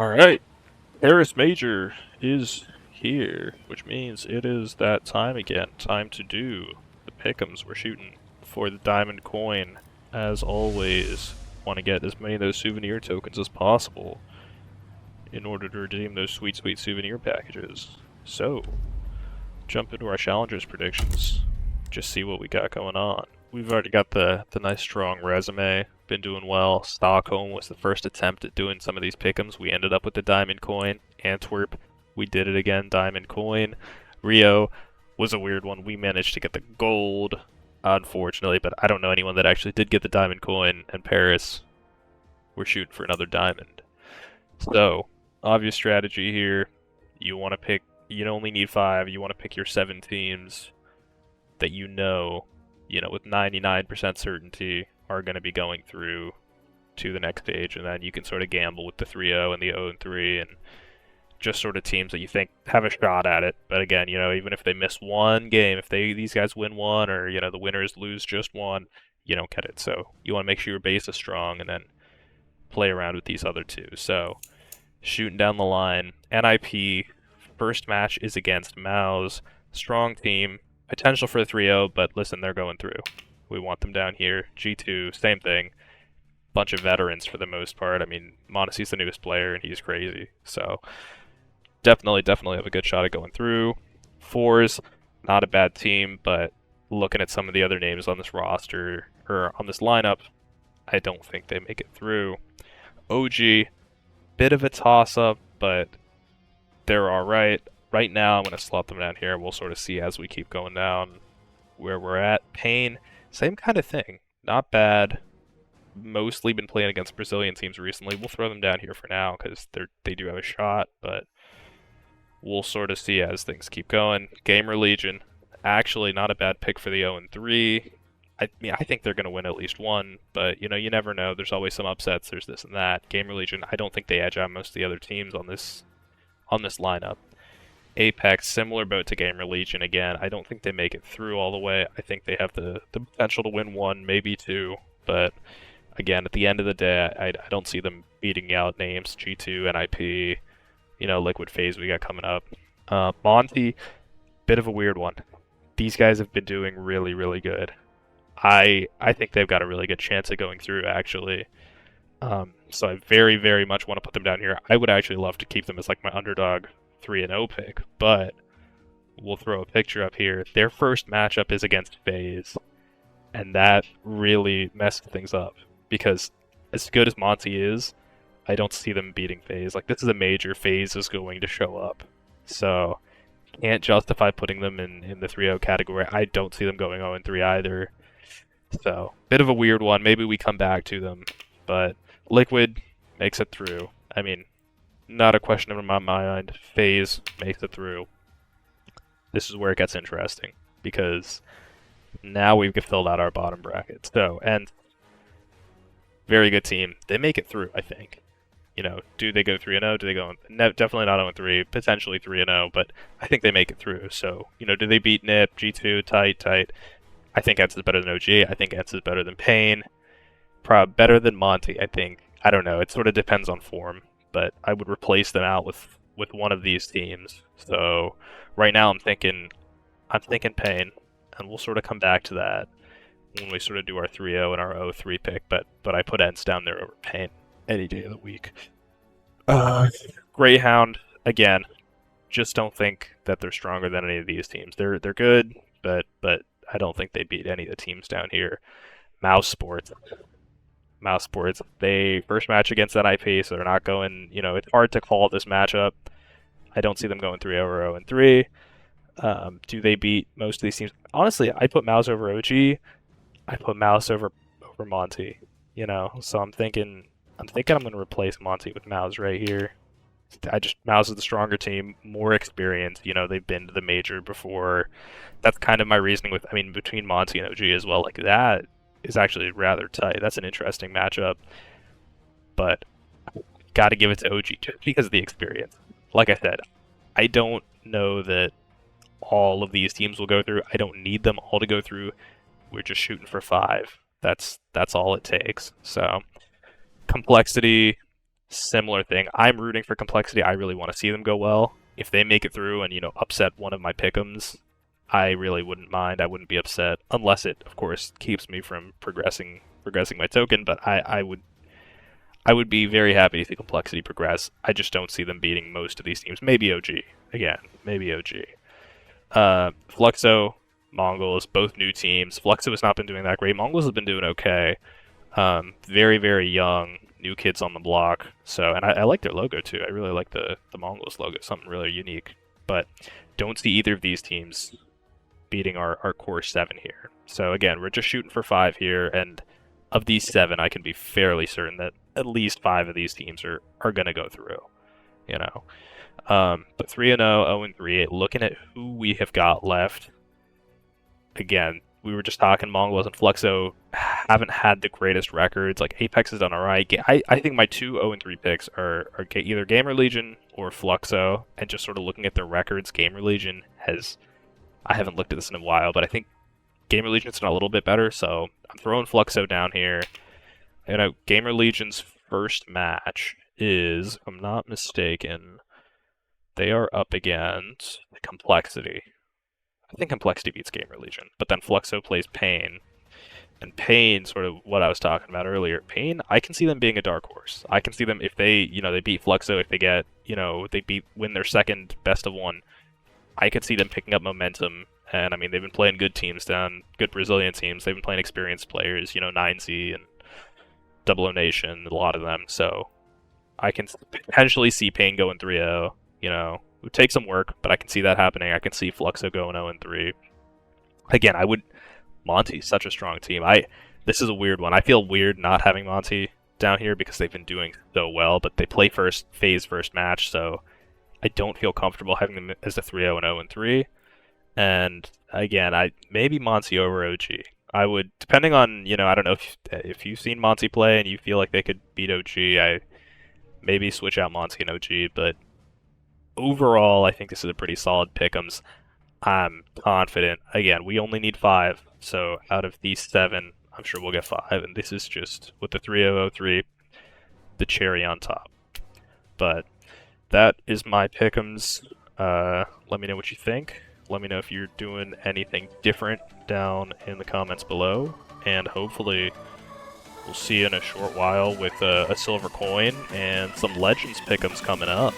Alright, Paris Major is here, which means it is that time again. Time to do the pick'ems. We're shooting for the diamond coin. As always, want to get as many of those souvenir tokens as possible in order to redeem those sweet, sweet souvenir packages. So, jump into our challengers predictions. Just see what we got going on. We've already got the nice strong resume. Been doing well. Stockholm was the first attempt at doing some of these pick'ems. We ended up with the diamond coin. Antwerp, we did it again, diamond coin. Rio was a weird one. We managed to get the gold, unfortunately, but I don't know anyone that actually did get the diamond coin. And Paris, we're shooting for another diamond. So, obvious strategy here. You want to pick, you only need 5. You want to pick your 7 teams that you know with 99% certainty are going to be going through to the next stage, and then you can sort of gamble with the 3-0 and the 0-3 and just sort of teams that you think have a shot at it. But again, even if they miss one game, if these guys win one, or the winners lose just one, you don't get it. So you want to make sure your base is strong and then play around with these other two. So shooting down the line, NIP first match is against Mouse, strong team. Potential for a 3-0, but listen, they're going through. We want them down here. G2, same thing. Bunch of veterans for the most part. I mean, m0NESY's the newest player, and he's crazy. So, definitely have a good shot at going through. Fours, not a bad team, but looking at some of the other names on this roster, or on this lineup, I don't think they make it through. OG, bit of a toss-up, but they're alright. Right now, I'm going to slot them down here. We'll sort of see as we keep going down where we're at. Pain, same kind of thing. Not bad. Mostly been playing against Brazilian teams recently. We'll throw them down here for now because they do have a shot, but we'll sort of see as things keep going. Gamer Legion, actually not a bad pick for the 0-3. I think they're going to win at least one, but you never know. There's always some upsets. There's this and that. Gamer Legion, I don't think they edge out most of the other teams on this lineup. Apex, similar boat to Gamer Legion again. I don't think they make it through all the way. I think they have the potential to win one, maybe two. But again, at the end of the day, I don't see them beating out names G2, NIP, Liquid FaZe we got coming up. Monty, bit of a weird one. These guys have been doing really, really good. I think they've got a really good chance of going through, actually. So I very, very much want to put them down here. I would actually love to keep them as like my underdog 3-0 pick, but we'll throw a picture up here. Their first matchup is against FaZe, and that really messed things up, because as good as Monty is, I don't see them beating FaZe. Like, this is a major. FaZe is going to show up, so can't justify putting them in the 3-0 category. I don't see them going 0-3 either, so bit of a weird one. Maybe we come back to them, but Liquid makes it through. I mean, not a question in my mind. FaZe makes it through. This is where it gets interesting, because now we've filled out our bottom bracket. So, and very good team. They make it through, I think. Do they go 3-0? Do they go? No, definitely not 0-3. Potentially 3-0, but I think they make it through. So, do they beat NIP, G2, tight? I think ENCE is better than OG. I think ENCE is better than Pain. Probably better than Monty, I think. I don't know. It sort of depends on form, but I would replace them out with one of these teams. So right now I'm thinking Pain, and we'll sort of come back to that when we sort of do our 3-0 and our 0-3 pick, but I put ENCE down there over Pain any day of the week. Greyhound, again, just don't think that they're stronger than any of these teams. They're good, but I don't think they beat any of the teams down here. Mousesports, they first match against NIP, so they're not going, it's hard to call this matchup. I don't see them going 3-0 or 0-3. Do they beat most of these teams? Honestly, I put Mouse over OG. I put Mouse over Monty, so I'm thinking I'm going to replace Monty with Mouse right here. Mouse is the stronger team, more experience, they've been to the major before. That's kind of my reasoning between Monty and OG as well. Like, that is actually rather tight. That's an interesting matchup, but got to give it to OG just because of the experience. Like I said, I don't know that all of these teams will go through. I don't need them all to go through. We're just shooting for 5. That's all it takes. So, complexity, similar thing. I'm rooting for Complexity. I really want to see them go well. If they make it through and, upset one of my pick'ems, I really wouldn't mind. I wouldn't be upset, unless it, of course, keeps me from progressing my token, but I would be very happy to see Complexity progress. I just don't see them beating most of these teams. Maybe OG. Again, maybe OG. Fluxo, Mongols, both new teams. Fluxo has not been doing that great. Mongols have been doing okay. Very, very young, new kids on the block. So, and I like their logo too. I really like the Mongols logo, something really unique. But don't see either of these teams beating our core 7 here. So again, we're just shooting for 5 here, and of these 7, I can be fairly certain that at least 5 of these teams are going to go through, But 3-0, 0-3, looking at who we have got left, again, we were just talking, Mongols and Fluxo haven't had the greatest records. Like, Apex has done alright. I think my 2 0-3 picks are either Gamer Legion or Fluxo, and just sort of looking at their records, Gamer Legion has... I haven't looked at this in a while, but I think Gamer Legion's done a little bit better, so I'm throwing Fluxo down here. Gamer Legion's first match is, if I'm not mistaken, they are up against Complexity. I think Complexity beats Gamer Legion, but then Fluxo plays Pain. And Pain, sort of what I was talking about earlier, Pain, I can see them being a dark horse. I can see them, if they, they beat Fluxo, if they get, win their second best of 1, I could see them picking up momentum. And I mean, they've been playing good teams down, good Brazilian teams. They've been playing experienced players, 9Z and Double O Nation, a lot of them. So I can potentially see Pain going 3-0. It would take some work, but I can see that happening. I can see Fluxo going 0-3. Again, Monty's such a strong team. This is a weird one. I feel weird not having Monty down here because they've been doing so well, but they play first match, so I don't feel comfortable having them as a 3-0 and 0-3. And again, maybe Monty over OG. I would, depending on, I don't know if you've seen Monty play and you feel like they could beat OG, I maybe switch out Monty and OG, but overall, I think this is a pretty solid pick'ems. I'm confident. Again, we only need 5, so out of these 7, I'm sure we'll get 5, and this is just, with the 3-0-3, the cherry on top. But that is my pick'ems. Let me know what you think. Let me know if you're doing anything different down in the comments below, and hopefully we'll see you in a short while with a silver coin and some Legends pick'ems coming up.